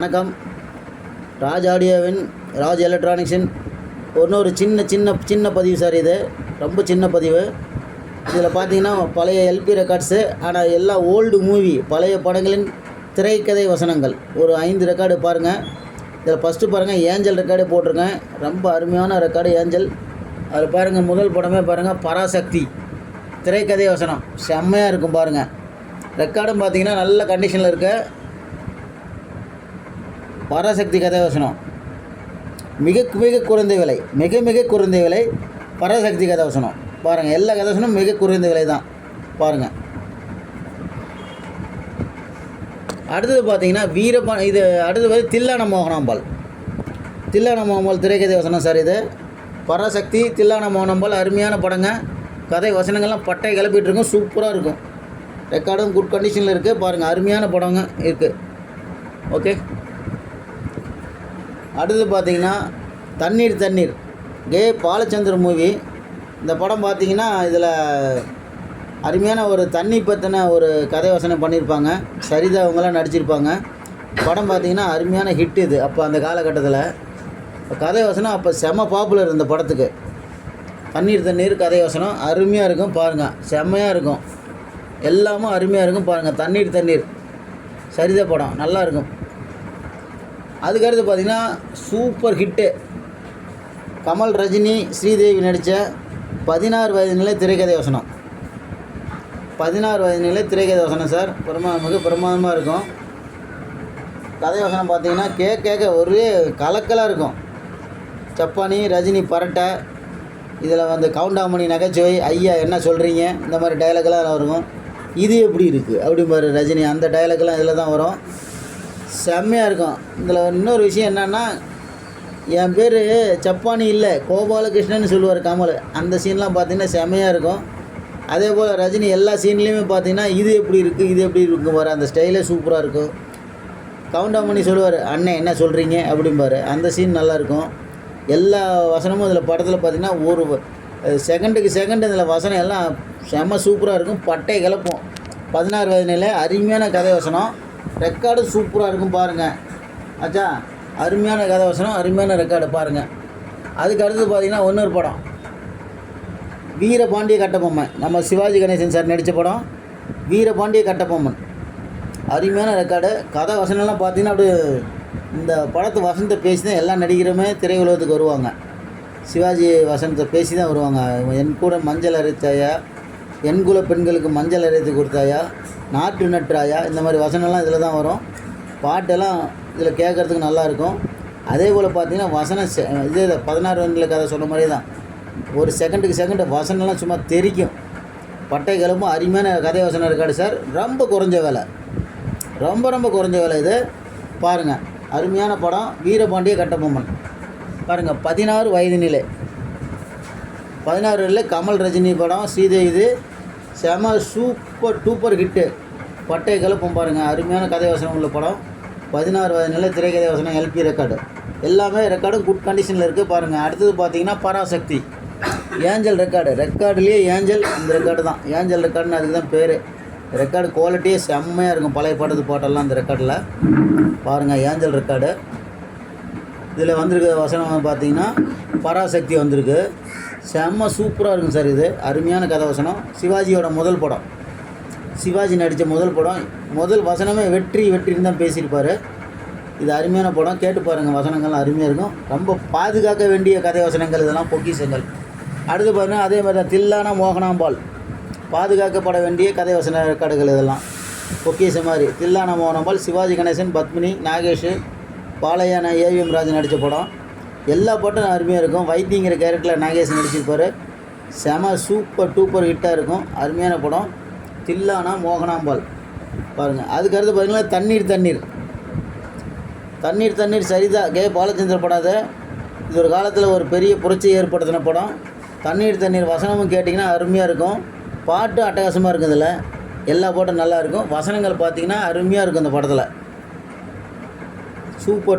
வணக்கம். ராஜ் ஆடியோவின் ராஜ் எலக்ட்ரானிக்ஸின் ஒரு சின்ன சின்ன சின்ன பதிவு சார். இது ரொம்ப சின்ன பதிவு. இதில் பார்த்தீங்கன்னா பழைய எல்பி ரெக்கார்ட்ஸு, ஆனால் எல்லாம் ஓல்டு மூவி, பழைய படங்களின் திரைக்கதை வசனங்கள். ஒரு 5 ரெக்கார்டு பாருங்கள். இதில் ஃபஸ்ட்டு பாருங்கள், ஏஞ்சல் ரெக்கார்டே போட்டிருக்கேன். ரொம்ப அருமையான ரெக்கார்டு ஏஞ்சல். அதில் பாருங்கள், முதல் படமே பாருங்கள், பராசக்தி திரைக்கதை வசனம் செம்மையாக இருக்கும் பாருங்கள். ரெக்கார்டும் பார்த்தீங்கன்னா நல்ல கண்டிஷனில் இருக்க பராசக்தி கதை வசனம். மிக மிக குறைந்த விலை, மிக குறைந்த விலை பராசக்தி கதை வசனம் பாருங்கள். எல்லா கதை வசனம் மிக குறைந்த விலை தான் பாருங்கள். அடுத்தது பார்த்தீங்கன்னா இது அடுத்தது வந்து தில்லான மோகனாம்பாள். தில்லான மோகனாம்பாள் திரைக்கதை வசனம் சார். இது பராசக்தி தில்லான மோகனாம்பாள் அருமையான படங்க. கதை வசனங்கள்லாம் பட்டை கிளப்பிட்டு இருக்கும், சூப்பராக இருக்கும். ரெக்கார்டும் குட் கண்டிஷனில் இருக்குது பாருங்கள். அருமையான படங்க இருக்குது. ஓகே. அடுத்து பார்த்தீங்கன்னா தண்ணீர் கே பாலச்சந்தர் மூவி. இந்த படம் பார்த்தீங்கன்னா இதில் அருமையான ஒரு தண்ணி பற்றின ஒரு கதை வசனம் பண்ணியிருப்பாங்க. சரிதா அவங்களாம் நடிச்சிருப்பாங்க. படம் பார்த்திங்கன்னா அருமையான ஹிட் இது. அப்போ அந்த காலகட்டத்தில் கதை வசனம் அப்போ செம்ம பாப்புலர் இந்த படத்துக்கு. தண்ணீர் கதை வசனம் அருமையாக இருக்கும் பாருங்கள். செம்மையாக இருக்கும், எல்லாமும் அருமையாக இருக்கும் பாருங்கள். தண்ணீர் சரிதா படம் நல்லா இருக்கும். அதுக்கடுத்து பார்த்திங்கன்னா சூப்பர் ஹிட்டு, கமல் ரஜினி ஸ்ரீதேவி நடித்த 16 வயது நிலை திரைக்கதை வசனம். 16 வயது நிலை திரைக்கதை வசனம் சார். மிக பிரமாதமாக இருக்கும். கதை வசனம் பார்த்திங்கன்னா கேட்க ஒரே கலக்கலாக இருக்கும். சப்பானி ரஜினி பரட்டை, இதில் வந்து கவுண்டாமணி நகைச்சுவை, ஐயா என்ன சொல்கிறீங்க, இந்த மாதிரி டைலாக்லாம் இருக்கும். இது எப்படி இருக்குது அப்படிம்பாரு ரஜினி, அந்த டைலாக்லாம் இதில் தான் வரும். செம்மையாக இருக்கும். இதில் இன்னொரு விஷயம் என்னென்னா, என் பேர் சப்பானி இல்லை கோபாலகிருஷ்ணன் சொல்லுவார் கமல். அந்த சீன்லாம் பார்த்திங்கன்னா செம்மையாக இருக்கும். அதே போல் ரஜினி எல்லா சீன்லேயுமே பார்த்திங்கன்னா இது எப்படி இருக்குது பாரு, அந்த ஸ்டைலே சூப்பராக இருக்கும். கவுண்டாமணி சொல்லுவார், அண்ணே என்ன சொல்கிறீங்க அப்படிம்பாரு, அந்த சீன் நல்லாயிருக்கும். எல்லா வசனமும் இதில் படத்தில் பார்த்திங்கன்னா ஒரு செகண்டுக்கு இதில் வசனம் எல்லாம் செம்ம சூப்பராக இருக்கும், பட்டை கிளப்பும். 16 வயது நிலை அருமையான கதை வசனம். ரெக்கார்டு சூப்பராக இருக்கும் பாருங்கள். ஆச்சா, அருமையான கதை வசனம், அருமையான ரெக்கார்டு பாருங்கள். அதுக்கு அடுத்தது பார்த்திங்கன்னா இன்னொரு படம், வீரபாண்டிய கட்டபொம்மன். நம்ம சிவாஜி கணேசன் சார் நடித்த படம் வீரபாண்டிய கட்டபொம்மன். அருமையான ரெக்கார்டு. கதை வசனம்லாம் பார்த்திங்கன்னா அப்படியே இந்த படத்து வசனத்தை பேசி தான் எல்லா நடிகருமே திரையுலகத்துக்கு வருவாங்க. சிவாஜி வசனத்தை பேசி தான் வருவாங்க. என் கூட மஞ்சள் அரைத்தாயா, என்குல பெண்களுக்கு மஞ்சள் அரைத்து கொடுத்தாயா, நாட்டு நற்றாயா, இந்த மாதிரி வசனம்லாம் இதில் தான் வரும். பாட்டெல்லாம் இதில் கேட்குறதுக்கு நல்லாயிருக்கும். அதே போல் பார்த்திங்கன்னா வசனம் இது 16 வயதில் கதை சொன்ன மாதிரி தான். ஒரு செகண்டுக்கு வசனம்லாம் சும்மா தெரிக்கும், பட்டை கிளம்பும். அருமையான கதை வசனம் இருக்காது சார். ரொம்ப குறைஞ்ச வேலை, ரொம்ப குறைஞ்ச வேலை இது பாருங்கள். அருமையான படம் வீரபாண்டிய கட்டபொம்மன் பாருங்கள். 16 வயது நிலை 16 நிலை கமல் ரஜினி படம் ஸ்ரீதேவி. இது செம டூப்பர் ஹிட்டு, பட்டை கிளப்பும் பாருங்கள். அருமையான கதை வசனம் உள்ள படம். 16 வயது நிலை திரைக்கதை வசனம் எல்பி ரெக்கார்டு. எல்லாமே ரெக்கார்டும் குட் கண்டிஷனில் இருக்குது பாருங்கள். அடுத்தது பார்த்திங்கன்னா பராசக்தி ஏஞ்சல் ரெக்கார்டுலேயே ஏஞ்சல் இந்த ரெக்கார்டு தான். ஏஞ்சல் ரெக்கார்டுன்னு அதுக்கு தான் பேர். ரெக்கார்டு குவாலிட்டியே செம்மையாக இருக்கும். பழைய பாட்டெல்லாம் இந்த ரெக்கார்டில் பாருங்கள். Angel record. இதில் வந்திருக்க வசனம் பார்த்திங்கன்னா பராசக்தி வந்திருக்கு. செம்ம சூப்பராக இருக்கும் சார். இது அருமையான கதை வசனம். சிவாஜியோட முதல் படம், சிவாஜி நடித்த முதல் படம். முதல் வசனமே வெற்றின்னு தான் பேசியிருப்பார். இது அருமையான படம், கேட்டு பாருங்கள். வசனங்கள்லாம் அருமையாக இருக்கும். ரொம்ப பாதுகாக்க வேண்டிய கதை வசனங்கள் இதெல்லாம், பொக்கிஷங்கள். அடுத்து பாருங்கள், அதே மாதிரி தான் தில்லான மோகனாம்பாள், பாதுகாக்கப்பட வேண்டிய கதை வசன ரெக்கார்டுகள் இதெல்லாம் பொக்கிஷம் மாதிரி. தில்லான மோகனாம்பாள் சிவாஜி கணேசன், பத்மினி, நாகேஷ், பாலையான ஏவிஎம் ராஜ் நடித்த படம். எல்லா பாட்டும் அருமையாக இருக்கும். வைத்தியங்கிற கேரக்டரில் நாகேஷ் நடிச்சிருப்பார். செம டூப்பர் ஹிட்டாக இருக்கும். அருமையான படம் தில்லானா மோகனாம்பாள் பாருங்கள். அதுக்கடுத்து பார்த்திங்கன்னா தண்ணீர் சரிதா கே பாலச்சந்தர் படம். அது இது ஒரு காலத்தில் ஒரு பெரிய புரட்சியை ஏற்படுத்தின படம். தண்ணீர் வசனமும் கேட்டிங்கன்னா அருமையாக இருக்கும். பாட்டும் அட்டகாசமாக இருக்கும். இதில் எல்லா பாட்டும் நல்லாயிருக்கும். வசனங்கள் பார்த்திங்கன்னா அருமையாக இருக்கும் இந்த படத்தில்.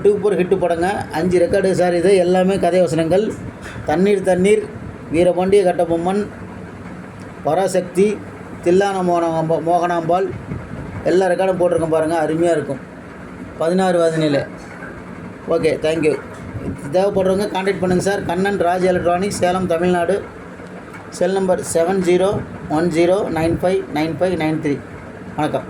டூப்பர் ஹிட்டு படங்க. 5 ரெக்கார்டு சார். இது எல்லாமே கதை வசனங்கள். தண்ணீர் வீரபாண்டிய கட்டபொம்மன், பராசக்தி, தில்லான மோகனாம்பாள் எல்லா ரெக்கார்டும் போட்டிருக்கேன் பாருங்கள். அருமையாக இருக்கும். 16வது நிலை. Okay, thank you. தேவைப்படுறவங்க கான்டாக்ட் பண்ணுங்கள் sir. Kannan Raj electronics, Salem, Tamil Nadu. Cell number 7010959593. வணக்கம்.